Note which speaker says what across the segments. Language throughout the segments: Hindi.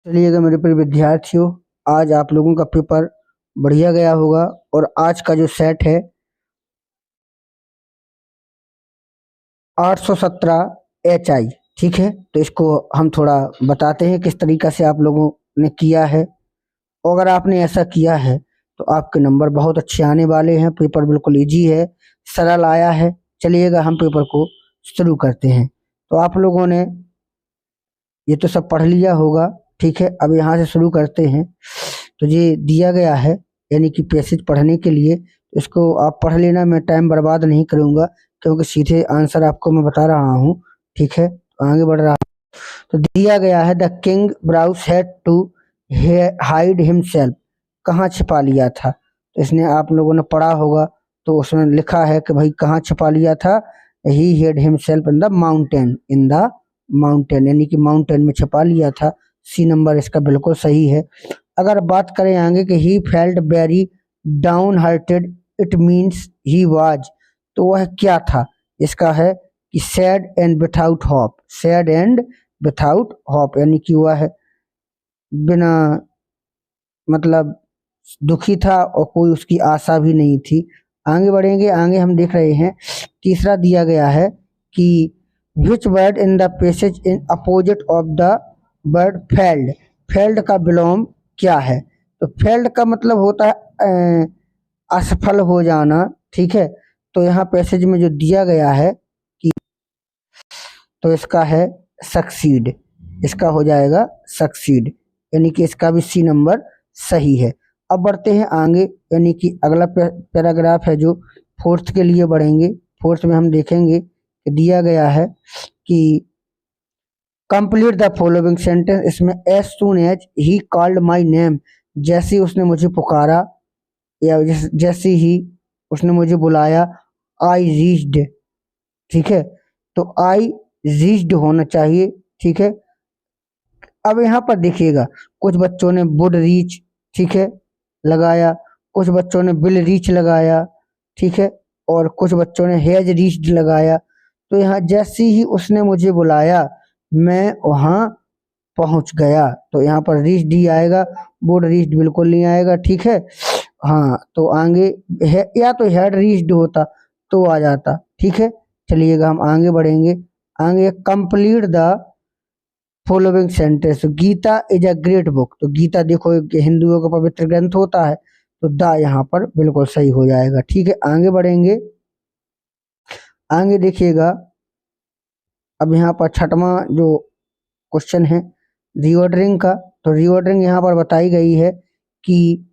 Speaker 1: चलिएगा मेरे प्रिय विद्यार्थियों, आज आप लोगों का पेपर बढ़िया गया होगा। और आज का जो सेट है 817 HI, ठीक है। तो इसको हम थोड़ा बताते हैं किस तरीका से आप लोगों ने किया है। और अगर आपने ऐसा किया है तो आपके नंबर बहुत अच्छे आने वाले हैं। पेपर बिल्कुल इजी है, सरल आया है। चलिएगा हम पेपर को शुरू करते हैं। तो आप लोगों ने ये तो सब पढ़ लिया होगा, ठीक है। अब यहाँ से शुरू करते हैं। तो ये दिया गया है यानी कि पैसेज पढ़ने के लिए, तो इसको आप पढ़ लेना। मैं टाइम बर्बाद नहीं करूँगा क्योंकि सीधे आंसर आपको मैं बता रहा हूँ, ठीक है। तो आगे बढ़ रहा। तो दिया गया है the king Bruce had to hide himself, कहाँ छिपा लिया था। तो इसने आप लोगों ने पढ़ा होगा, तो उसमें लिखा है कि भाई कहाँ छिपा लिया था। He hid himself in the mountain, in the mountain यानी कि माउंटेन में छिपा लिया था। सी नंबर इसका बिल्कुल सही है। अगर बात करें आगे कि he felt very down hearted, it means he was, तो वह क्या था। इसका है कि sad and without hope, sad and without hope यानी कि वह है बिना मतलब दुखी था और कोई उसकी आशा भी नहीं थी। आगे बढ़ेंगे, आगे हम देख रहे हैं तीसरा दिया गया है कि which word in the passage in opposite of the word failed, failed का विलोम क्या है। तो फेल्ड का मतलब होता है असफल हो जाना, ठीक है। तो यहाँ पैसेज में जो दिया गया है कि, तो इसका है सक्सीड, इसका हो जाएगा सक्सीड यानी कि इसका भी सी नंबर सही है। अब बढ़ते हैं आगे, यानी कि अगला पैराग्राफ है जो फोर्थ के लिए बढ़ेंगे। फोर्थ में हम देखेंगे कि दिया गया है कि कंप्लीट द फॉलोइंग सेंटेंस। इसमें as soon as he called my name, जैसे उसने मुझे पुकारा या जैसे ही उसने मुझे बुलाया, आई रीच्ड, ठीक है। तो आई रीच्ड होना चाहिए, ठीक है। अब यहाँ पर देखिएगा कुछ बच्चों ने वुड रीच, ठीक है, लगाया। कुछ बच्चों ने विल रीच लगाया, ठीक है। और कुछ बच्चों ने हैज रीच्ड लगाया। तो यहाँ जैसे ही उसने मुझे बुलाया मैं वहाँ पहुँच गया, तो यहाँ पर रीच्ड ही आएगा, वुड रीच्ड बिल्कुल नहीं आएगा, ठीक है। हाँ, तो आगे या तो हैड रीच्ड होता तो आ जाता, ठीक है। चलिएगा हम आगे बढ़ेंगे। आगे complete the following sentence. Gita is a great book, तो गीता देखो एक हिंदुओं का पवित्र ग्रंथ होता है, तो द यहाँ पर बिल्कुल सही हो जाएगा, ठीक है। आगे बढ़ेंगे, आगे देखिएगा। अब यहाँ पर छठवां जो क्वेश्चन है रीऑर्डरिंग का, तो रीऑर्डरिंग यहाँ पर बताई गई है कि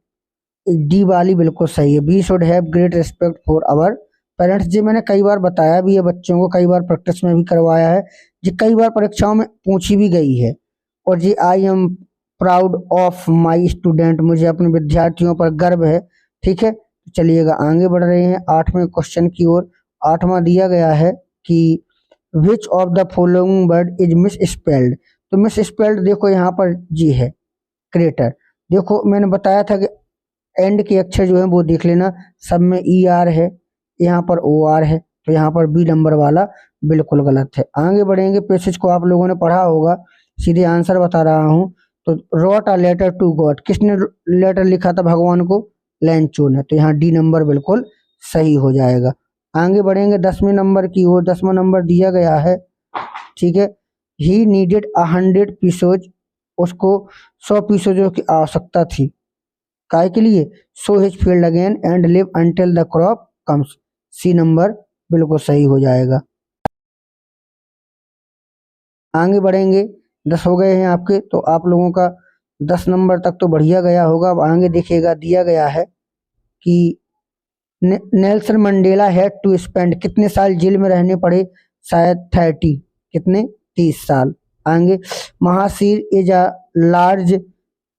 Speaker 1: डी वाली बिल्कुल सही है। We should have great respect for our parents. जी मैंने कई बार बताया भी है बच्चों को, कई बार प्रैक्टिस में भी करवाया है, जी कई बार परीक्षाओं में पूछी भी गई है। और जी I am proud of my student, मुझे अपने विद्यार्थियों पर गर्व है, ठीक है। चलिएगा आगे बढ़ रहे हैं 8वें क्वेश्चन की ओर। 8वां दिया गया है कि विच of the following word is miss spelled. तो मिस स्पेल्ड देखो यहाँ पर जी है क्रेटर। देखो मैंने बताया था कि एंड के अक्षर जो है वो देख लेना, सब में ई आर है, यहाँ पर ओ आर है, तो यहाँ पर बी नंबर वाला बिल्कुल गलत है। आगे बढ़ेंगे, पैसेज को आप लोगों ने पढ़ा होगा, सीधे आंसर बता रहा हूँ। तो wrote a letter to God, किसने लेटर लिखा था भगवान को, लैंचो ने, तो यहाँ डी नंबर बिल्कुल सही हो जाएगा। आगे बढ़ेंगे 10वें नंबर की ओर। 10वां नंबर दिया गया है, ठीक है। ही नीडेड 100 पीसोज, उसको 100 पीसोजों की आवश्यकता थी, काय के लिए, sow his field again and live until the crop comes. C number बिल्कुल सही हो जाएगा। आगे बढ़ेंगे, 10 हो गए हैं आपके, तो आप लोगों का 10 नंबर तक तो बढ़िया गया होगा। अब आगे देखिएगा, दिया गया है कि Nelson Mandela had to spend, कितने साल जेल में रहने पड़े, शायद 30, कितने 30 साल। आगे mahseer is a large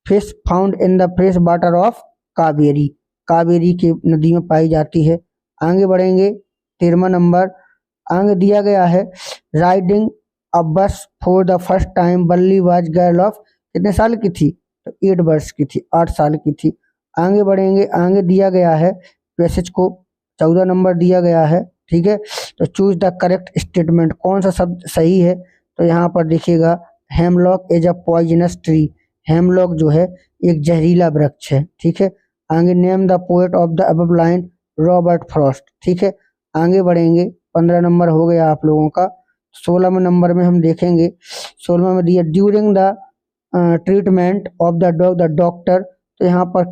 Speaker 1: fish found in the fresh water of Kaveri, Kaveri की नदी में पाई जाती है। आगे बढ़ेंगे 13वां नंबर। आगे दिया गया है राइडिंग अ बस फॉर द फर्स्ट टाइम, बल्ली वाज गर्ल ऑफ, कितने साल की थी, तो 8 वर्ष की थी, 8 साल की थी। आगे बढ़ेंगे, आगे दिया गया है पैसेज को 14 नंबर दिया गया है, ठीक है। तो चूज द करेक्ट स्टेटमेंट, कौन सा शब्द सही है। तो यहाँ पर देखिएगा hemlock is a poisonous tree, hemlock जो है एक जहरीला वृक्ष है, ठीक है। आगे name the poet of the above line, Robert Frost, ठीक है। आगे बढ़ेंगे, 15 नंबर हो गया आप लोगों का। 16वें नंबर में हम देखेंगे, 16वें में दिया during the treatment of the dog the doctor, तो यहाँ पर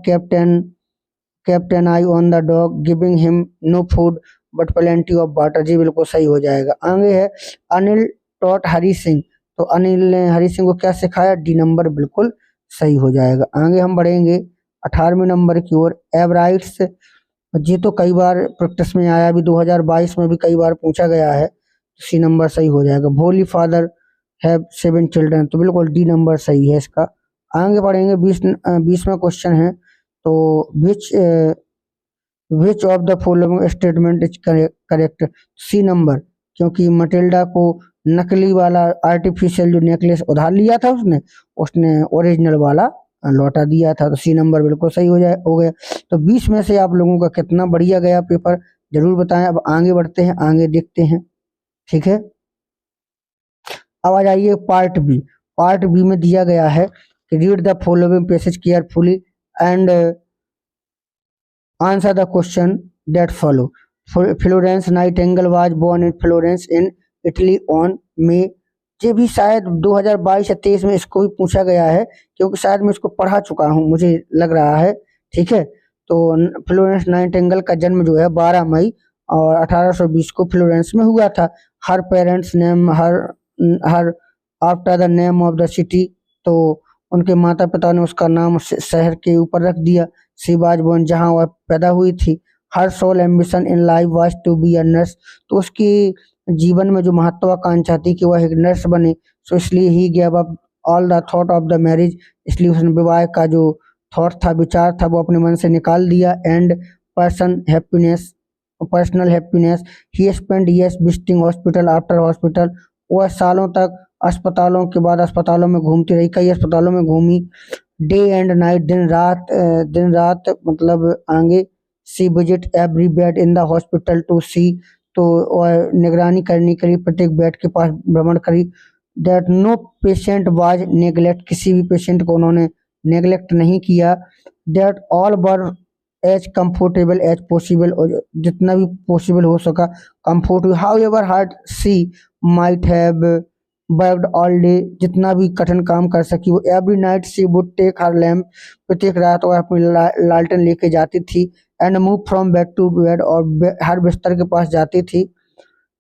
Speaker 1: kept an eye on the dog giving him no food but plenty of water, जी बिल्कुल सही हो जाएगा। आगे है अनिल टॉट हरी सिंह, तो अनिल ने हरी सिंह को क्या सिखाया, डी नंबर बिल्कुल सही हो जाएगा। आगे हम बढ़ेंगे 18वें नंबर की ओर, एवराइट्स, ये तो कई बार प्रैक्टिस में आया, भी 2022 में भी कई बार पूछा गया है, सी नंबर सही हो जाएगा। भोली फादर हैव 7 चिल्ड्रन, तो बिल्कुल डी नंबर सही है इसका। आगे बढ़ेंगे, 20वां क्वेश्चन है, तो which of the following statement is correct, C number, क्योंकि मटिल्डा को नकली वाला आर्टिफिशियल जो नेकलेस उधार लिया था उसने ओरिजिनल वाला लौटा दिया था, तो सी नंबर बिल्कुल सही हो गया। तो 20 में से आप लोगों का कितना बढ़िया गया पेपर, जरूर बताएं। अब आगे बढ़ते हैं, आगे देखते हैं, ठीक है। अब आ जाइए पार्ट बी। पार्ट बी में दिया गया है कि read the following passage carefully and answer the question that follow. Florence Nightingale was born in Florence in Italy on May, ये भी शायद 2022 या 23 में इसको भी पूछा गया है, क्योंकि शायद मैं इसको पढ़ा चुका हूँ, मुझे लग रहा है, ठीक है। तो फ्लोरेंस नाइटिंगेल का जन्म जो है 12 मई और 1820 को फ्लोरेंस में हुआ था। Her parents name her after the name of the city, तो उनके माता पिता ने उसका नाम शहर के ऊपर रख दिया, शी वाज बोर्न, जहाँ वह पैदा हुई थी। Her sole ambition in life was to be a nurse, तो उसकी जीवन में जो महत्वाकांक्षा थी कि वह एक नर्स बने, सो इसलिए he give up all the thought of the marriage, इसलिए उसने विवाह का जो थॉट था, विचार था, वो अपने मन से निकाल दिया। And personal happiness, he spend years visiting hospital after hospital, वह सालों तक अस्पतालों के बाद अस्पतालों में घूमती रही, कई अस्पतालों में घूमी। डे एंड नाइट, दिन रात मतलब आगे, she visit every bed in the hospital to see, तो और निगरानी करने के लिए प्रत्येक बेड के पास भ्रमण करी। That no patient was neglect, किसी भी पेशेंट को उन्होंने नेग्लेक्ट नहीं किया। That all were as comfortable as possible, और जितना भी पॉसिबल हो सका comfortable. However hard she might have worked all day, जितना भी कठिन काम कर सकी वो। Every night she would take her lamp, प्रत्येक रात वो अपनी लालटेन लेके जाती थी। And move from bed to bed, और हर बिस्तर के पास जाती थी।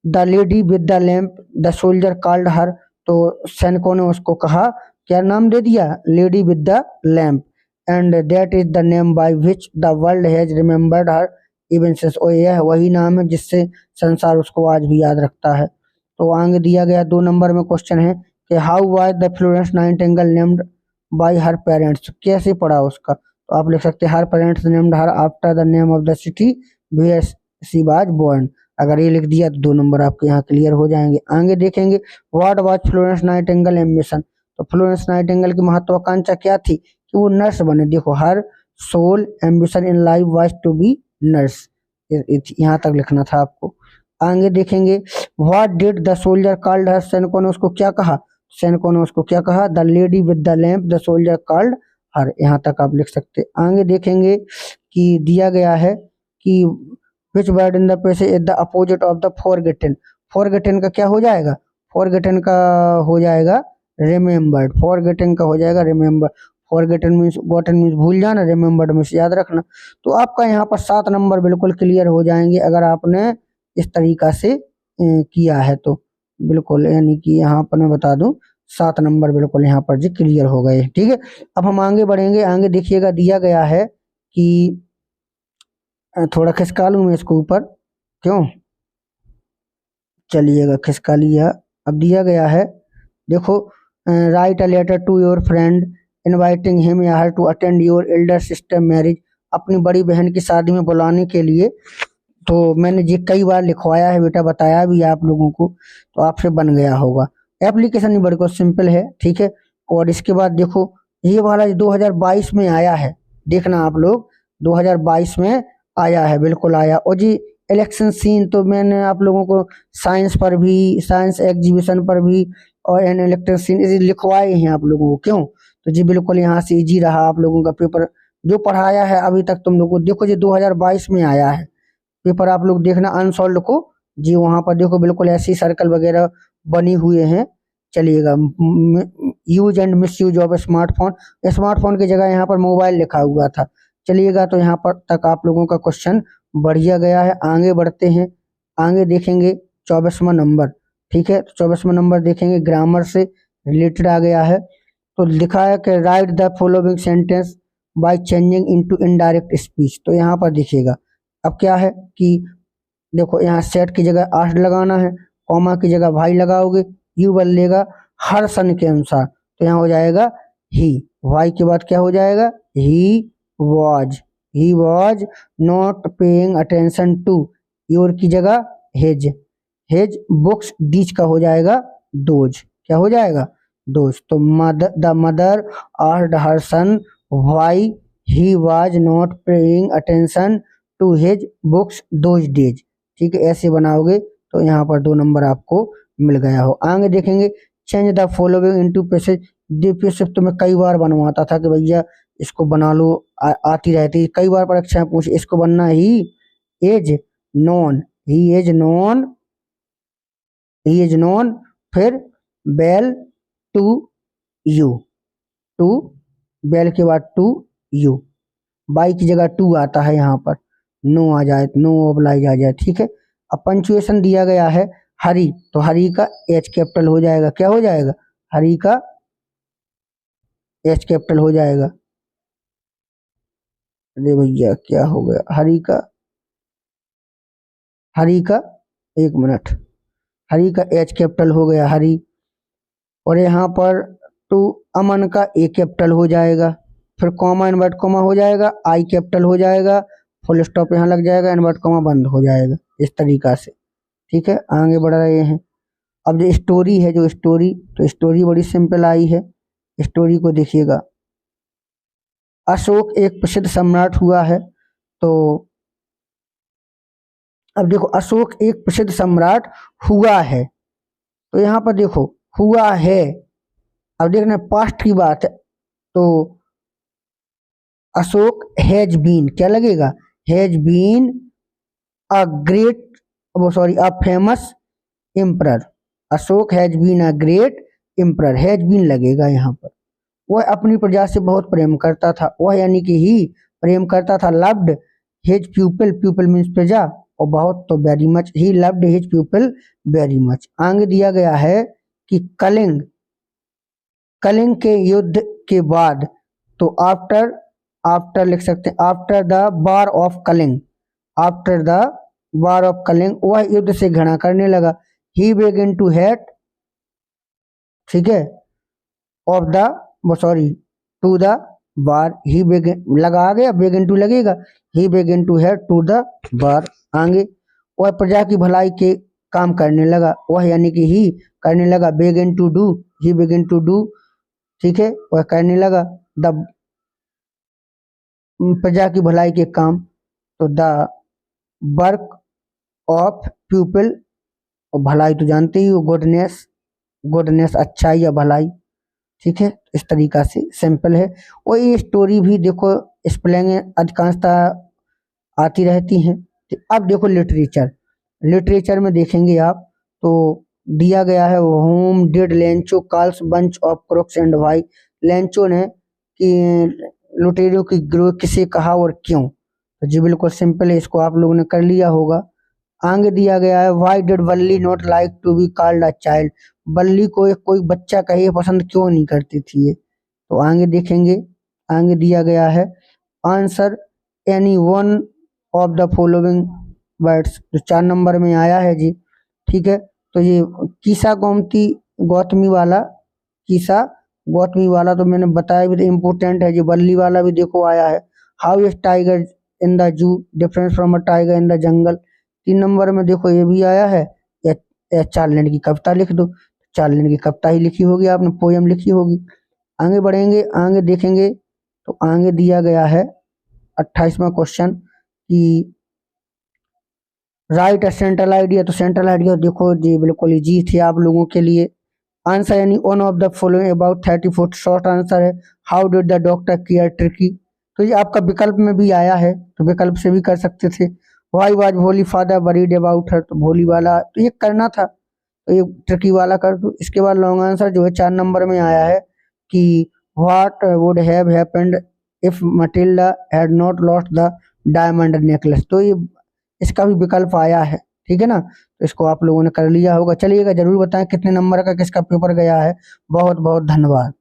Speaker 1: The lady with the lamp, the soldier called हर, तो सैनिकों ने उसको कहा, क्या नाम दे दिया, lady with the lamp. And that is the name by which the world has remembered her even since, और यह वही नाम है जिससे संसार उसको आज भी याद रखता है। तो आगे दिया गया 2 नंबर में क्वेश्चन है कि how was the Florence Nightingale named by her parents, कैसे पढ़ा उसका, तो आप लिख सकते हैं her parents named her after the name of the city where she was born. अगर ये लिख दिया तो 2 नंबर आपके यहाँ क्लियर हो जाएंगे। आगे देखेंगे what was Florence Nightingale ambition, तो फ्लोरेंस नाइटिंगेल की महत्वाकांक्षा क्या थी कि वो नर्स बने। देखो her sole ambition in life was to be nurse, यहाँ तक लिखना था आपको। आगे देखेंगे what did the soldier called her, सैनिकों ने उसको क्या कहा, सैनिकों ने उसको क्या कहा, the lady with the lamp the soldier called हर, यहाँ तक आप लिख सकते। आगे देखेंगे कि दिया गया है कि which word in the passage is the opposite of the forgotten, forgotten का क्या हो जाएगा, फॉरगेटन का हो जाएगा रिमेम्बर्ड, फॉरगेटन का हो जाएगा remember. Forgotten means gotten means भूल जाना, रिमेम्बर्ड मीन्स याद रखना। तो आपका यहाँ पर 7 नंबर बिल्कुल क्लियर हो जाएंगे अगर आपने इस तरीका से किया है तो, बिल्कुल, यानी कि यहाँ पर मैं बता दूं 7 नंबर बिल्कुल यहाँ पर जी क्लियर हो गए, ठीक है। अब हम आगे बढ़ेंगे, आगे देखिएगा दिया गया है कि थोड़ा खिसका लूँ मैं इसको ऊपर, क्यों, चलिएगा खिसका लिया। अब दिया गया है, देखो write a letter to your friend inviting him या her to attend your elder sister marriage, अपनी बड़ी बहन की शादी में बुलाने के लिए। तो मैंने ये कई बार लिखवाया है बेटा, बताया भी आप लोगों को, तो आपसे बन गया होगा। एप्लीकेशन ही बड़ी सिंपल है, ठीक है। और इसके बाद देखो ये वाला 2022 में आया है, देखना आप लोग 2022 में आया है, बिल्कुल आया। और जी इलेक्शन सीन तो मैंने आप लोगों को साइंस पर भी, साइंस एग्जीबिशन पर भी और एन इलेक्शन सीन लिखवाए हैं आप लोगों को, क्यों, तो जी बिल्कुल यहाँ से इजी रहा आप लोगों का पेपर। जो पढ़ाया है अभी तक तुम लोगों को, देखो जी 2022 में आया है पेपर, आप लोग देखना अनसॉल्व को जी, वहां पर देखो बिल्कुल ऐसी सर्कल वगैरह बनी हुए हैं। चलिएगा, use and miss use of smartphone, smartphone की जगह यहाँ पर मोबाइल लिखा हुआ था। चलिएगा, तो यहाँ पर तक आप लोगों का क्वेश्चन बढ़िया गया है। आगे बढ़ते हैं, आगे देखेंगे 24वां नंबर। ठीक है, तो 24वां नंबर देखेंगे, ग्रामर से रिलेटेड आ गया है। तो लिखा है कि right the following sentence by changing into indirect speech. तो यहाँ पर देखिएगा, अब क्या है कि देखो यहाँ सेट की जगह आठ लगाना है, कॉमा की जगह भाई लगाओगे, यू बदलेगा हर सन के अनुसार, तो यहाँ हो जाएगा ही। वाई के बाद क्या हो जाएगा, he was not paying attention to, your की जगह हेज बुक्स, दीज का हो जाएगा दोज, क्या हो जाएगा दोज। तो the mother asked her son why he was not paying attention to his books those days. ठीक है, ऐसे बनाओगे तो यहाँ पर 2 नंबर आपको मिल गया हो। आगे देखेंगे, change the following into passage. Passage तो मैं कई बार बनवाता था कि भैया इसको बना लो, आती रहती कई बार परीक्षा में पूछ, इसको बनना he is known, he is known, फिर bell to you, to bell के बाद टू यू, बाई की जगह टू आता है, यहाँ पर नो आ जाए, नो ओबलाइज आ जाए। ठीक है, अब पंचुएशन दिया गया है हरी, तो हरी का एच कैपिटल हो जाएगा, क्या हो जाएगा, हरी का एच कैपिटल हो जाएगा। अरे भैया क्या हो गया, हरी का एक मिनट, हरी का एच कैपिटल हो गया हरी, और यहाँ पर टू अमन का ए कैपिटल हो जाएगा, फिर कॉमा इनवर्ट कॉमा हो जाएगा, आई कैपिटल हो जाएगा, फुल स्टॉप यहाँ लग जाएगा, इनवर्ट कॉमा बंद हो जाएगा, इस तरीका से। ठीक है, आगे बढ़ रहे हैं। अब जो स्टोरी है, जो स्टोरी, तो स्टोरी बड़ी सिंपल आई है। स्टोरी को देखिएगा, अशोक एक प्रसिद्ध सम्राट हुआ है। तो अब देखो, अशोक एक प्रसिद्ध सम्राट हुआ है, तो यहाँ पर देखो हुआ है, अब देखना पास्ट की बात है, तो अशोक हैज बीन, क्या लगेगा, हैज बीन अ ग्रेट, वो sorry a famous emperor. Ashoka has been a great emperor, has been लगेगा यहाँ पर। वह अपनी प्रजा से बहुत प्रेम करता था, वह यानी कि ही प्रेम करता था, loved his people, people means प्रजा, और बहुत तो very much, he loved his people very much. आगे दिया गया है कि कलिंग, कलिंग के युद्ध के बाद, तो आफ्टर, आफ्टर लिख सकते हैं, after the war of Kalinga, after the war of Kalinga, वह युद्ध से घृणा करने लगा। ही बेगिन टू हेट, ठीक है, ऑफ द, वो sorry to the war, he begin लगा आ गया, बेगिन टू लगेगा, he begin to hate to the war. आगे, वह प्रजा की भलाई के काम करने लगा, वह यानी कि ही करने लगा, begin to do, he begin to do, ठीक है, वह करने लगा द, प्रजा की भलाई के काम, तो द वर्क ऑफ पीपल, और भलाई तो जानते ही हो, गुडनेस, गुडनेस अच्छाई या भलाई। ठीक है, इस तरीका से सिंपल है। और ये स्टोरी भी देखो स्पेलिंग अधिकांशतः आती रहती हैं। तो अब देखो लिटरेचर, लिटरेचर में देखेंगे आप, तो दिया गया है, whom did Lencho calls bunch of crooks and why. Lencho ने कि लुटेरों की गिरोह किसे कहा और क्यों, तो जी बिल्कुल सिंपल है, इसको आप लोगों ने कर लिया होगा। आगे दिया गया है, why did Balli not like to be called a child, Balli को एक कोई बच्चा कहे पसंद क्यों नहीं करती थी ये, तो आगे देखेंगे। आगे दिया गया है, answer any one of the following words, जो 4 नंबर में आया है जी। ठीक है, तो ये किसा गोमती गौतमी वाला, किसा गौतमी वाला तो मैंने बताया भी, तो इम्पोर्टेंट है जी। बल्ली वाला भी देखो आया है, how is tiger in the zoo difference from a tiger in the jungle. 3 number में देखो ये भी आया है, या 4 लाइन की कविता लिख दो, 4 लाइन की कविता ही लिखी होगी आपने, पोयम लिखी होगी। आगे बढ़ेंगे, आगे देखेंगे, तो आगे दिया गया है 28वां क्वेश्चन कि राइट अ सेंट्रल आइडिया, तो सेंट्रल आइडिया देखो जी बिल्कुल इजी थे आप लोगों के लिए। आंसर यानी one of the following about 30 foot. Short answer है how did the doctor care tricky. तो ये आपका विकल्प में भी आया है, तो विकल्प से भी कर सकते थे। वाई वाज भोली फादर वरीड अबाउट हर, तो भोली वाला तो ये करना था, तो ये ट्रिकी वाला कर दो। इसके बाद लॉन्ग आंसर जो है 4 नंबर में आया है कि what would have happened if Matilda had not lost the diamond necklace. तो ये इसका भी विकल्प आया है, ठीक है ना। तो इसको आप लोगों ने कर लिया होगा। चलिएगा जरूर बताएं कितने नंबर का किसका पेपर गया है। बहुत बहुत धन्यवाद।